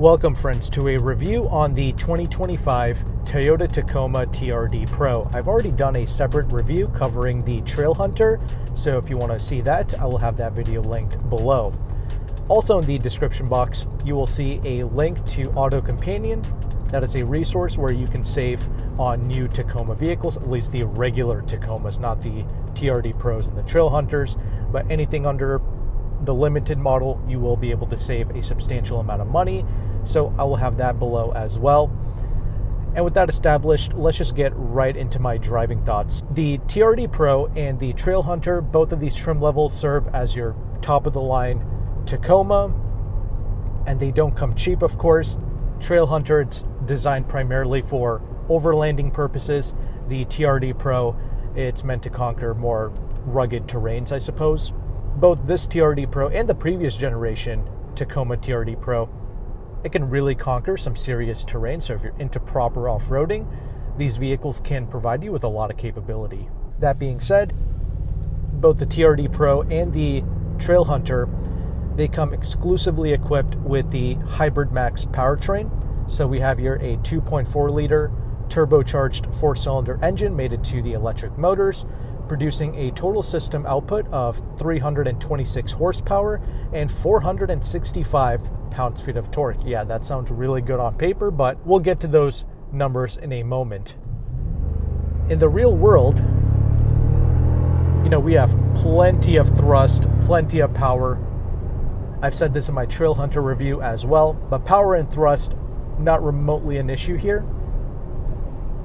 Welcome friends to a review on the 2025 Toyota Tacoma TRD Pro. I've already done a separate review covering the Trail Hunter, so if you want to see that, I will have that video linked below. Also in the description box, you will see a link to AutoCompanion. That is a resource where you can save on new Tacoma vehicles, at least the regular Tacomas, not the TRD Pros and the Trail Hunters, but anything under the limited model, you will be able to save a substantial amount of money. So I will have that below as well. And with that established, let's just get right into my driving thoughts. The TRD Pro and the Trail Hunter, both of these trim levels serve as your top of the line Tacoma, and they don't come cheap, of course. Trail Hunter, it's designed primarily for overlanding purposes. The TRD Pro, it's meant to conquer more rugged terrains, I suppose. Both this TRD Pro and the previous generation Tacoma TRD Pro, it can really conquer some serious terrain. So if you're into proper off-roading, these vehicles can provide you with a lot of capability. That being said, both the TRD Pro and the Trail Hunter, they come exclusively equipped with the Hybrid Max powertrain. So we have here a 2.4 liter turbocharged 4-cylinder engine mated to the electric motors, producing a total system output of 326 horsepower and 465 pounds-feet of torque. Yeah, that sounds really good on paper, but we'll get to those numbers in a moment. In the real world, we have plenty of thrust, plenty of power. I've said this in my Trail Hunter review as well, but power and thrust, not remotely an issue here.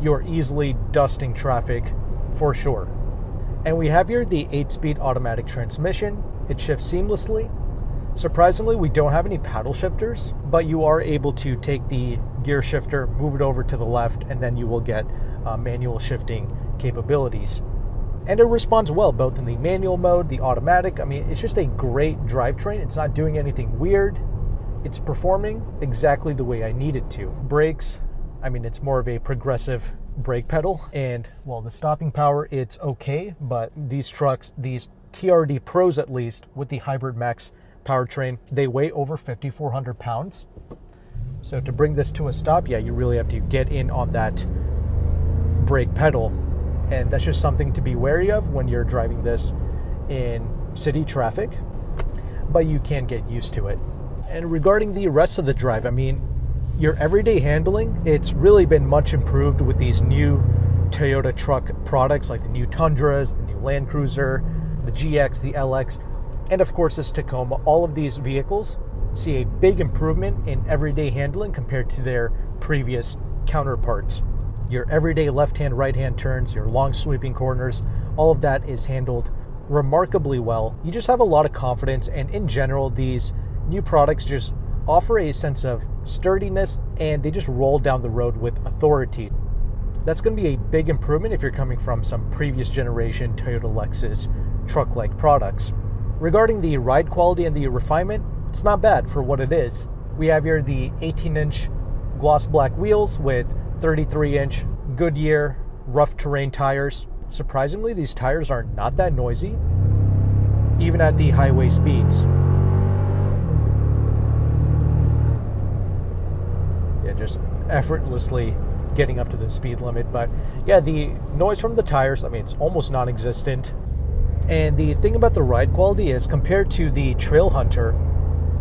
You're easily dusting traffic for sure. And we have here the 8-speed automatic transmission. It shifts seamlessly. Surprisingly, we don't have any paddle shifters, but you are able to take the gear shifter, move it over to the left, and then you will get manual shifting capabilities. And it responds well, both in the manual mode, the automatic. I mean, it's just a great drivetrain. It's not doing anything weird. It's performing exactly the way I need it to. Brakes, I mean, it's more of a progressive brake pedal, and well, the stopping power, it's okay, but these trucks, these TRD Pros at least, with the Hybrid Max powertrain, they weigh over 5,400 pounds. So to bring this to a stop, yeah, you really have to get in on that brake pedal, and that's just something to be wary of when you're driving this in city traffic, but you can get used to it. And regarding the rest of the drive, I mean, your everyday handling, it's really been much improved with these new Toyota truck products like the new Tundras, the new Land Cruiser, the GX, the LX, and of course this Tacoma. All of these vehicles see a big improvement in everyday handling compared to their previous counterparts. Your everyday left-hand, right-hand turns, your long sweeping corners, all of that is handled remarkably well. You just have a lot of confidence, and in general, these new products just offer a sense of sturdiness, and they just roll down the road with authority. That's going to be a big improvement if you're coming from some previous generation Toyota Lexus truck-like products. Regarding the ride quality and the refinement, it's not bad for what it is. We have here the 18-inch gloss black wheels with 33-inch Goodyear rough terrain tires. Surprisingly, these tires are not that noisy, even at the highway speeds. Just effortlessly getting up to the speed limit. But yeah, the noise from the tires, I mean, it's almost non-existent. And the thing about the ride quality is, compared to the Trail Hunter,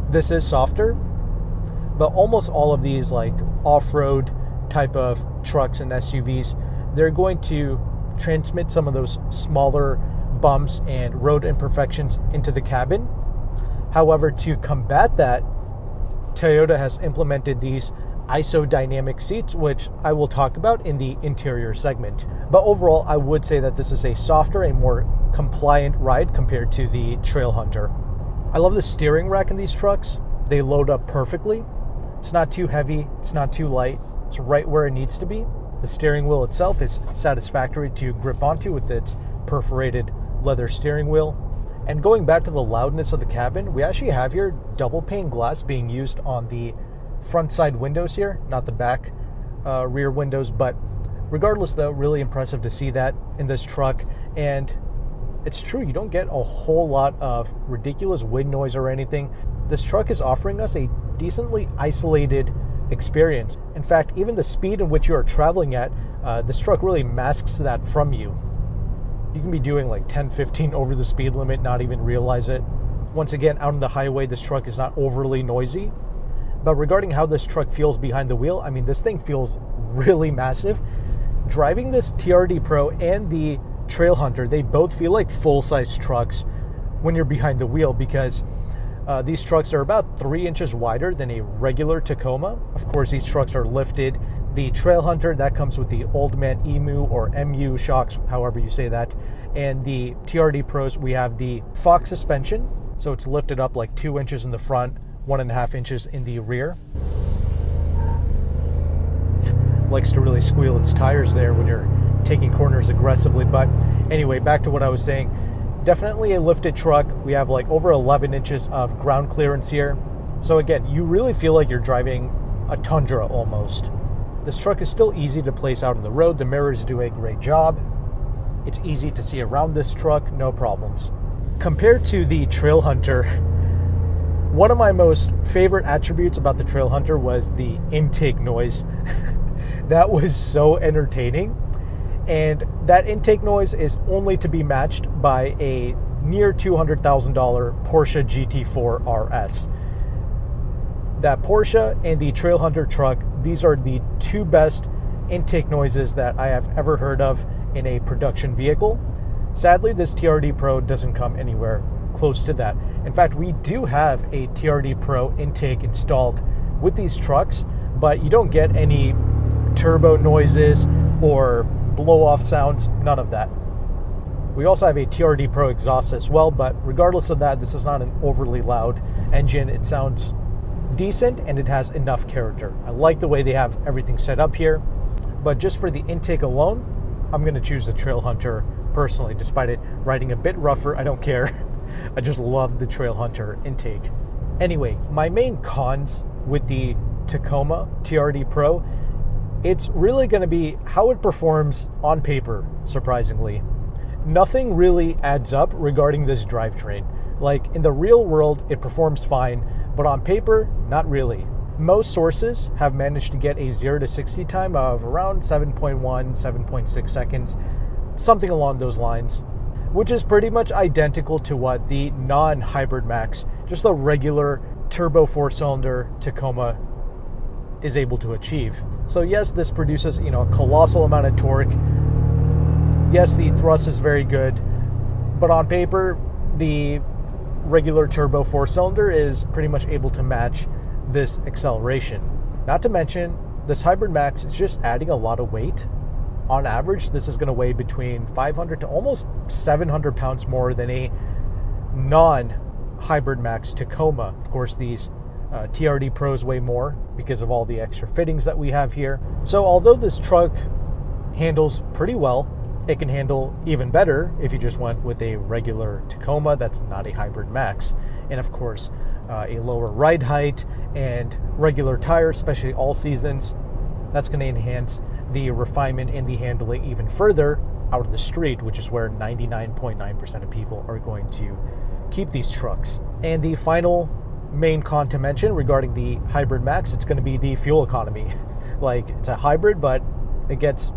this is softer, but almost all of these like off-road type of trucks and SUVs, they're going to transmit some of those smaller bumps and road imperfections into the cabin. However, to combat that, Toyota has implemented these isodynamic seats, which I will talk about in the interior segment. But overall, I would say that this is a softer and more compliant ride compared to the Trail Hunter. I love the steering rack in these trucks. They load up perfectly. It's not too heavy, it's not too light. It's right where it needs to be. The steering wheel itself is satisfactory to grip onto with its perforated leather steering wheel. And going back to the loudness of the cabin, we actually have here double pane glass being used on the front side windows here, not the back rear windows. But regardless though, really impressive to see that in this truck. And it's true, you don't get a whole lot of ridiculous wind noise or anything. This truck is offering us a decently isolated experience. In fact, even the speed in which you are traveling at, this truck really masks that from you. You can be doing like 10, 15 over the speed limit, not even realize it. Once again, out on the highway, this truck is not overly noisy. But regarding how this truck feels behind the wheel, I mean, this thing feels really massive. Driving this TRD Pro and the Trailhunter, they both feel like full-size trucks when you're behind the wheel, because these trucks are about 3 inches wider than a regular Tacoma. Of course, these trucks are lifted. The Trailhunter, that comes with the Old Man EMU or MU shocks, however you say that. And the TRD Pros, we have the Fox suspension. So it's lifted up like 2 inches in the front, 1.5 inches in the rear. Likes to really squeal its tires there when you're taking corners aggressively. But anyway, back to what I was saying. Definitely a lifted truck. We have like over 11 inches of ground clearance here. So again, you really feel like you're driving a Tundra almost. This truck is still easy to place out on the road. The mirrors do a great job. It's easy to see around this truck, no problems. Compared to the Trailhunter, one of my most favorite attributes about the Trailhunter was the intake noise. That was so entertaining. And that intake noise is only to be matched by a near $200,000 Porsche GT4 RS. That Porsche and the Trailhunter truck, these are the two best intake noises that I have ever heard of in a production vehicle. Sadly, this TRD Pro doesn't come anywhere close to that. In fact, we do have a TRD Pro intake installed with these trucks, but you don't get any turbo noises or blow-off sounds, none of that. We also have a TRD Pro exhaust as well, but regardless of that, this is not an overly loud engine. It sounds decent and it has enough character. I like the way they have everything set up here, but just for the intake alone, I'm going to choose the Trailhunter personally, despite it riding a bit rougher. I don't care. I just love the Trailhunter intake. Anyway, my main cons with the Tacoma TRD Pro, it's really going to be how it performs on paper, surprisingly. Nothing really adds up regarding this drivetrain. Like, in the real world, it performs fine, but on paper, not really. Most sources have managed to get a 0 to 60 time of around 7.1, 7.6 seconds, something along those lines, which is pretty much identical to what the non-Hybrid Max, just the regular turbo 4-cylinder Tacoma, is able to achieve. So yes, this produces, a colossal amount of torque. Yes, the thrust is very good, but on paper, the regular turbo 4-cylinder is pretty much able to match this acceleration. Not to mention, this Hybrid Max is just adding a lot of weight. On average, this is going to weigh between 500 to almost 700 pounds more than a non-Hybrid Max Tacoma. Of course, these TRD Pros weigh more because of all the extra fittings that we have here. So although this truck handles pretty well, it can handle even better if you just went with a regular Tacoma that's not a Hybrid Max. And of course, a lower ride height and regular tires, especially all seasons, that's going to enhance the refinement and the handling even further out of the street, which is where 99.9% of people are going to keep these trucks. And the final main con to mention regarding the Hybrid Max, it's going to be the fuel economy. Like, it's a hybrid, but it gets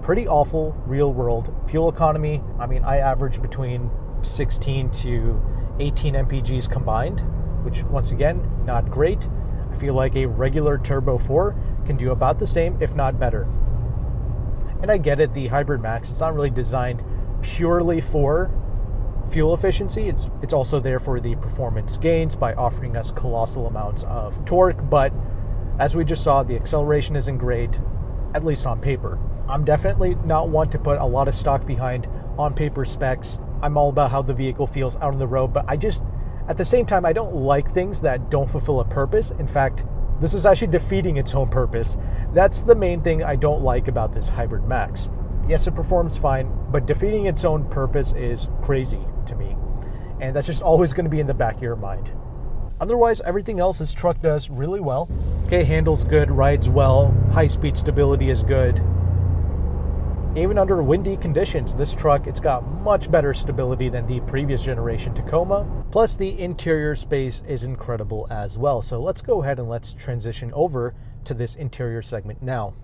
pretty awful real world fuel economy. I mean, I average between 16 to 18 mpgs combined, which once again, not great. I feel like a regular Turbo 4 can do about the same, if not better. And I get it, the Hybrid Max, it's not really designed purely for fuel efficiency. It's also there for the performance gains by offering us colossal amounts of torque, but as we just saw, the acceleration isn't great, at least on paper. I'm definitely not one to put a lot of stock behind on paper specs. I'm all about how the vehicle feels out on the road, but at the same time, I don't like things that don't fulfill a purpose. In fact, this is actually defeating its own purpose. That's the main thing I don't like about this Hybrid Max. Yes, it performs fine, but defeating its own purpose is crazy to me. And that's just always going to be in the back of your mind. Otherwise, everything else this truck does really well. Okay, handles good, rides well, high speed stability is good. Even under windy conditions, this truck, it's got much better stability than the previous generation Tacoma. Plus the interior space is incredible as well. So let's go ahead and let's transition over to this interior segment now.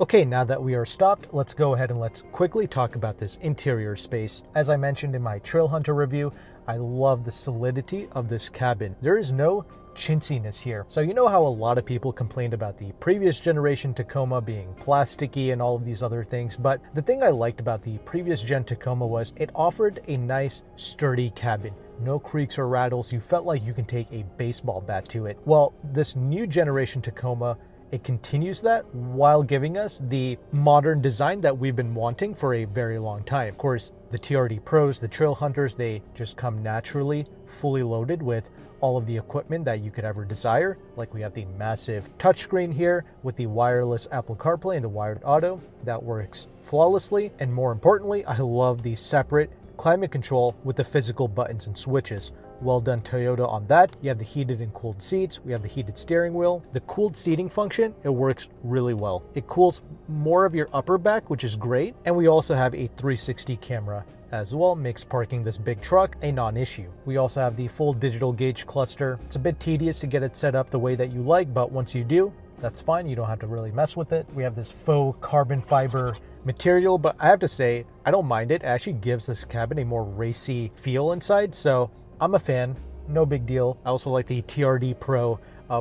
Okay, now that we are stopped, let's go ahead and let's quickly talk about this interior space. As I mentioned in my Trail Hunter review, I love the solidity of this cabin. There is no chintziness here. So you know how a lot of people complained about the previous generation Tacoma being plasticky and all of these other things, but the thing I liked about the previous gen Tacoma was it offered a nice sturdy cabin. No creaks or rattles. You felt like you can take a baseball bat to it. Well, this new generation Tacoma, it continues that while giving us the modern design that we've been wanting for a very long time. Of course, the TRD Pros, the Trail Hunters, they just come naturally fully loaded with all of the equipment that you could ever desire. Like we have the massive touchscreen here with the wireless Apple CarPlay and the wired auto that works flawlessly. And more importantly, I love the separate climate control with the physical buttons and switches. Well done, Toyota, on that. You have the heated and cooled seats. We have the heated steering wheel. The cooled seating function, it works really well. It cools more of your upper back, which is great. And we also have a 360 camera as well, makes parking this big truck a non-issue. We also have the full digital gauge cluster. It's a bit tedious to get it set up the way that you like, but once you do, that's fine. You don't have to really mess with it. We have this faux carbon fiber material, but I have to say, I don't mind it. It actually gives this cabin a more racy feel inside, so I'm a fan, no big deal. I also like the TRD Pro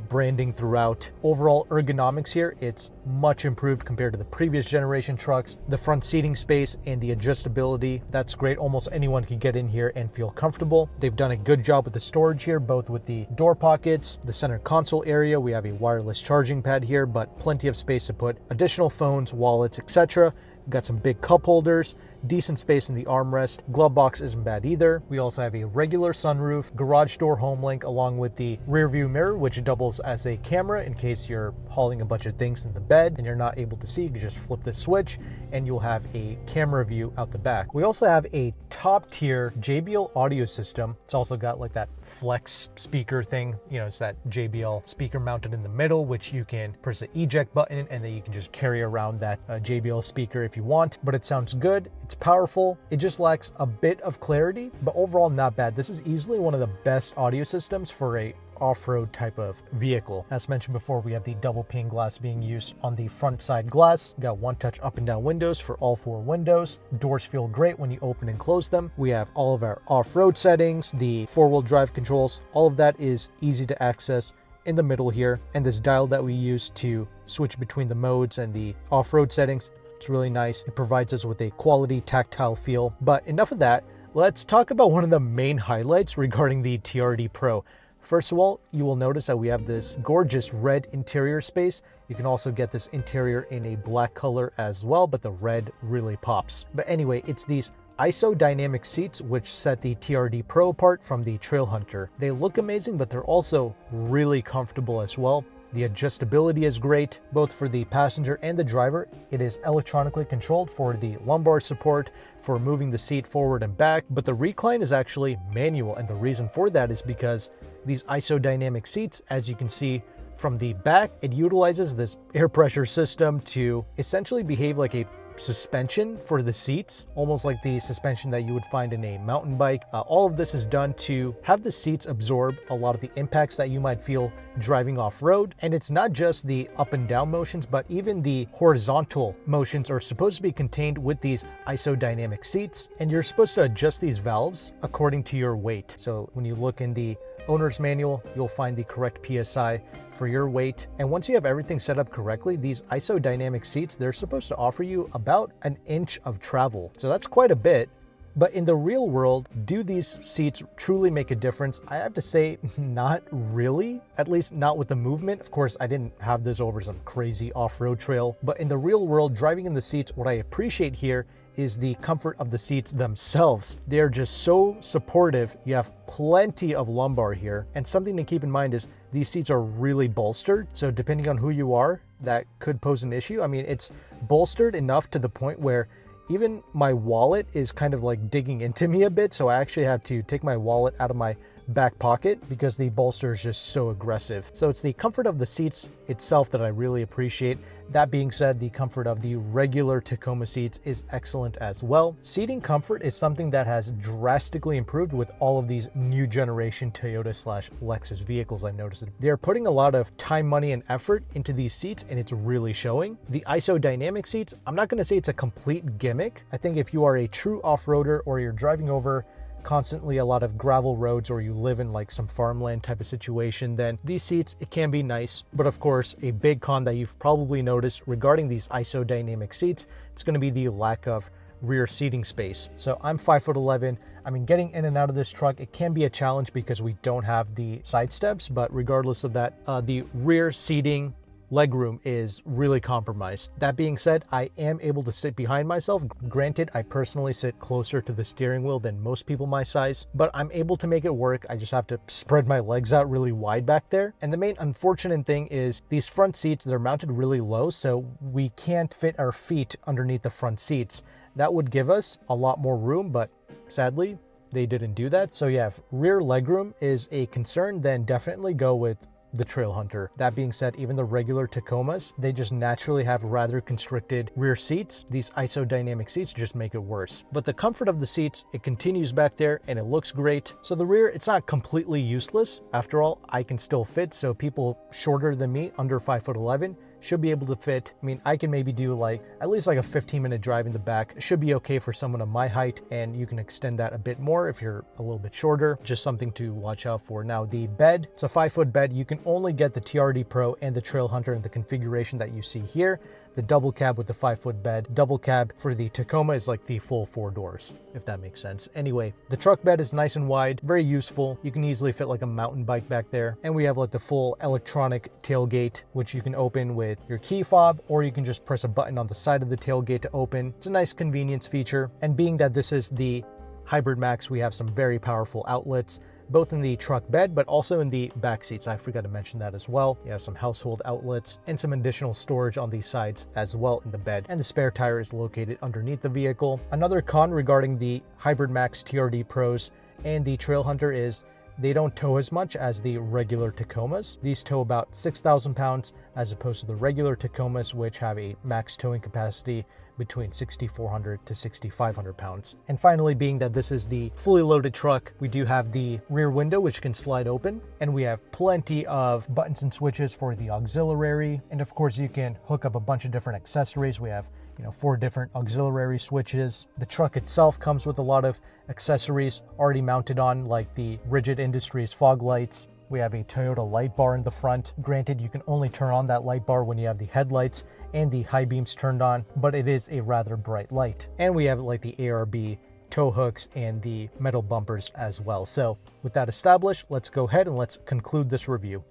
branding throughout. Overall ergonomics here, it's much improved compared to the previous generation trucks. The front seating space and the adjustability, that's great. Almost anyone can get in here and feel comfortable. They've done a good job with the storage here, both with the door pockets, the center console area. We have a wireless charging pad here, but plenty of space to put additional phones, wallets, etc. Got some big cup holders, decent space in the armrest. Glove box isn't bad either. We also have a regular sunroof, garage door home link, along with the rear view mirror, which doubles as a camera in case you're hauling a bunch of things in the bed and you're not able to see. You can just flip the switch and you'll have a camera view out the back. We also have a top tier JBL audio system. It's also got like that flex speaker thing. You know, it's that JBL speaker mounted in the middle, which you can press the eject button and then you can just carry around that JBL speaker if you want. But it sounds good. It's powerful. It just lacks a bit of clarity, but overall not bad. This is easily one of the best audio systems for a off-road type of vehicle. As mentioned before, we have the double pane glass being used on the front side glass. Got one touch up and down windows for all four windows. Doors feel great when you open and close them. We have all of our off-road settings, the four-wheel drive controls. All of that is easy to access in the middle here. And this dial that we use to switch between the modes and the off-road settings, it's really nice. It provides us with a quality tactile feel. But enough of that. Let's talk about one of the main highlights regarding the TRD Pro. First of all, you will notice that we have this gorgeous red interior space. You can also get this interior in a black color as well, but the red really pops. But anyway, it's these ISO dynamic seats which set the TRD Pro apart from the Trail Hunter. They look amazing, but they're also really comfortable as well. The adjustability is great, both for the passenger and the driver. It is electronically controlled for the lumbar support, for moving the seat forward and back, but the recline is actually manual, and the reason for that is because these ISO dynamic seats, as you can see from the back, it utilizes this air pressure system to essentially behave like a suspension for the seats, almost like the suspension that you would find in a mountain bike. All of this is done to have the seats absorb a lot of the impacts that you might feel driving off-road. And it's not just the up and down motions, but even the horizontal motions are supposed to be contained with these ISO dynamic seats. And you're supposed to adjust these valves according to your weight. So when you look in the owner's manual, you'll find the correct PSI for your weight. And once you have everything set up correctly, these ISO dynamic seats, they're supposed to offer you about an inch of travel. So that's quite a bit. But in the real world, do these seats truly make a difference? I have to say, not really, at least not with the movement. Of course, I didn't have this over some crazy off-road trail, but in the real world, driving in the seats, what I appreciate here is the comfort of the seats themselves. They're just so supportive. You have plenty of lumbar here. And something to keep in mind is these seats are really bolstered. So depending on who you are, that could pose an issue. I mean, it's bolstered enough to the point where Even my wallet is kind of like digging into me a bit, so I actually have to take my wallet out of my back pocket because the bolster is just so aggressive. So it's the comfort of the seats itself that I really appreciate. That being said, the comfort of the regular Tacoma seats is excellent as well. Seating comfort is something that has drastically improved with all of these new generation Toyota/Lexus vehicles. I've noticed that they're putting a lot of time, money, and effort into these seats, and it's really showing. The isodynamic seats, I'm not going to say it's a complete gimmick. I think if you are a true off-roader or you're driving over constantly a lot of gravel roads, or you live in like some farmland type of situation, then these seats, it can be nice. But of course, a big con that you've probably noticed regarding these isodynamic seats, it's going to be the lack of rear seating space. So I'm 5'11". I mean, getting in and out of this truck, it can be a challenge because we don't have the side steps, but regardless of that, the rear seating legroom is really compromised. That being said, I am able to sit behind myself. Granted, I personally sit closer to the steering wheel than most people my size, but I'm able to make it work. I just have to spread my legs out really wide back there. And the main unfortunate thing is these front seats, they're mounted really low, so we can't fit our feet underneath the front seats. That would give us a lot more room, but sadly, they didn't do that. So yeah, if rear legroom is a concern, then definitely go with the Trailhunter. That being said, even the regular Tacomas, they just naturally have rather constricted rear seats. These isodynamic seats just make it worse. But the comfort of the seats, it continues back there and it looks great. So the rear, it's not completely useless. After all, I can still fit, so people shorter than me, under 5'11", should be able to fit. I mean, I can maybe do like at least like a 15-minute drive in the back. It should be okay for someone of my height, and you can extend that a bit more if you're a little bit shorter. Just something to watch out for. Now, the bed, it's a 5-foot bed. You can only get the TRD Pro and the Trailhunter in the configuration that you see here. The double cab with the 5-foot bed. Double cab for the Tacoma is like the full 4 doors, if that makes sense. Anyway, the truck bed is nice and wide, very useful. You can easily fit like a mountain bike back there. And we have like the full electronic tailgate, which you can open with your key fob, or you can just press a button on the side of the tailgate to open. It's a nice convenience feature. And being that this is the Hybrid Max, we have some very powerful outlets, both in the truck bed, but also in the back seats. I forgot to mention that as well. You have some household outlets and some additional storage on these sides as well in the bed. And the spare tire is located underneath the vehicle. Another con regarding the Hybrid Max TRD Pros and the Trailhunter is they don't tow as much as the regular Tacomas. These tow about 6,000 pounds as opposed to the regular Tacomas, which have a max towing capacity between 6,400 to 6,500 pounds. And finally, being that this is the fully loaded truck, we do have the rear window, which can slide open, and we have plenty of buttons and switches for the auxiliary. And of course, you can hook up a bunch of different accessories. We have 4 different auxiliary switches. The truck itself comes with a lot of accessories already mounted on, like the Rigid Industries fog lights. We have a Toyota light bar in the front. Granted, you can only turn on that light bar when you have the headlights and the high beams turned on, but it is a rather bright light. And we have like the ARB tow hooks and the metal bumpers as well. So with that established, let's go ahead and let's conclude this review.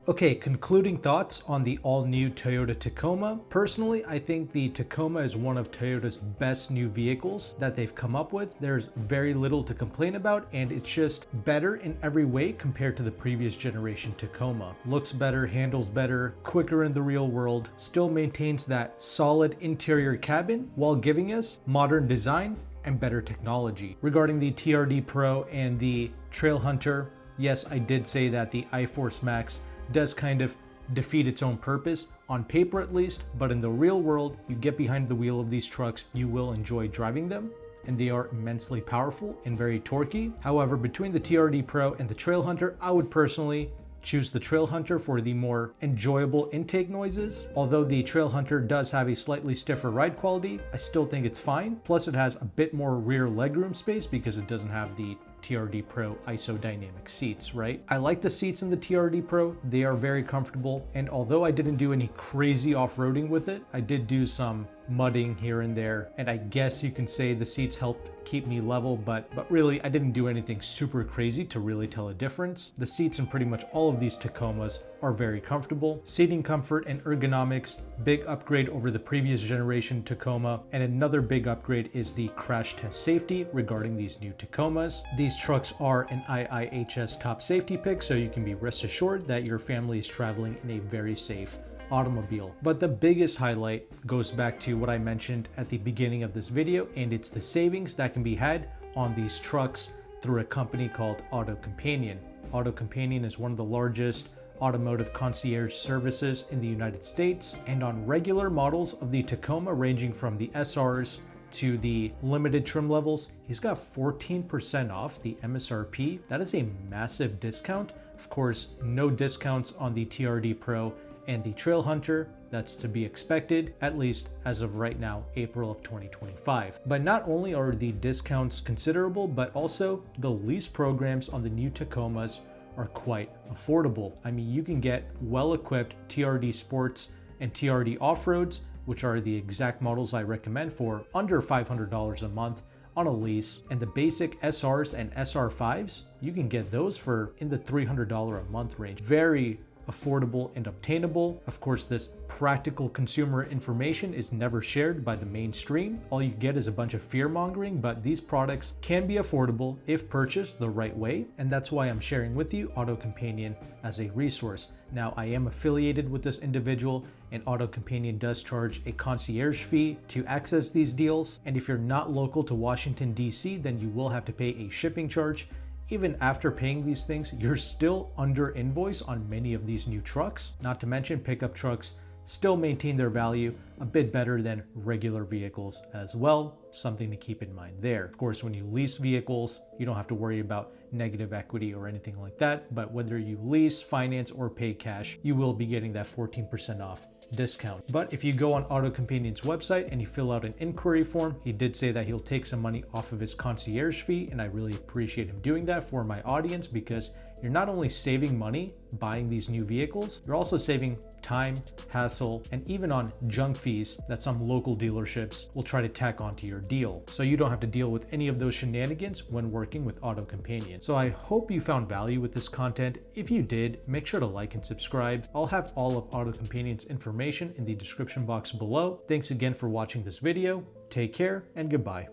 Okay, concluding thoughts on the all-new Toyota Tacoma. Personally, I think the Tacoma is one of Toyota's best new vehicles that they've come up with. There's very little to complain about, and it's just better in every way compared to the previous generation Tacoma. Looks better, handles better, quicker in the real world, still maintains that solid interior cabin while giving us modern design and better technology. Regarding the TRD Pro and the Trailhunter, yes, I did say that the iForce Max does kind of defeat its own purpose, on paper at least, but in the real world, you get behind the wheel of these trucks, you will enjoy driving them, and they are immensely powerful and very torquey. However, between the TRD Pro and the Trailhunter, I would personally choose the Trailhunter for the more enjoyable intake noises. Although the Trailhunter does have a slightly stiffer ride quality, I still think it's fine. Plus it has a bit more rear legroom space because it doesn't have the TRD Pro isodynamic seats, right? I like the seats in the TRD Pro. They are very comfortable. And although I didn't do any crazy off-roading with it, I did do some mudding here and there, and I guess you can say the seats helped keep me level, but really I didn't do anything super crazy to really tell a difference. The seats in pretty much all of these Tacomas are very comfortable. Seating comfort and ergonomics, big upgrade over the previous generation Tacoma, and another big upgrade is the crash test safety regarding these new Tacomas. These trucks are an IIHS top safety pick, so you can be rest assured that your family is traveling in a very safe automobile. But the biggest highlight goes back to what I mentioned at the beginning of this video, and it's the savings that can be had on these trucks through a company called AutoCompanion. AutoCompanion is one of the largest automotive concierge services in the United States, and on regular models of the Tacoma ranging from the SRs to the limited trim levels, he's got 14% off the MSRP. That is a massive discount. Of course, no discounts on the TRD Pro and the Trail Hunter. That's to be expected, at least as of right now, April of 2025. But not only are the discounts considerable, but also the lease programs on the new Tacomas are quite affordable. I mean, you can get well-equipped TRD Sports and TRD Off-Roads, which are the exact models I recommend, for under $500 a month on a lease, and the basic SRs and SR5s, you can get those for in the $300 a month range. Very affordable and obtainable. Of course, this practical consumer information is never shared by the mainstream. All you get is a bunch of fear mongering, but these products can be affordable if purchased the right way, and that's why I'm sharing with you AutoCompanion as a resource. Now, I am affiliated with this individual, and AutoCompanion does charge a concierge fee to access these deals, and if you're not local to Washington, D.C., then you will have to pay a shipping charge. Even after paying these things, you're still under invoice on many of these new trucks. Not to mention, pickup trucks still maintain their value a bit better than regular vehicles as well. Something to keep in mind there. Of course, when you lease vehicles, you don't have to worry about negative equity or anything like that. But whether you lease, finance, or pay cash, you will be getting that 14% off discount. But if you go on AutoCompanion's website and you fill out an inquiry form, he did say that he'll take some money off of his concierge fee, and I really appreciate him doing that for my audience, because you're not only saving money buying these new vehicles, you're also saving time, hassle, and even on junk fees that some local dealerships will try to tack onto your deal. So you don't have to deal with any of those shenanigans when working with AutoCompanion. So I hope you found value with this content. If you did, make sure to like and subscribe. I'll have all of AutoCompanion's information in the description box below. Thanks again for watching this video. Take care and goodbye.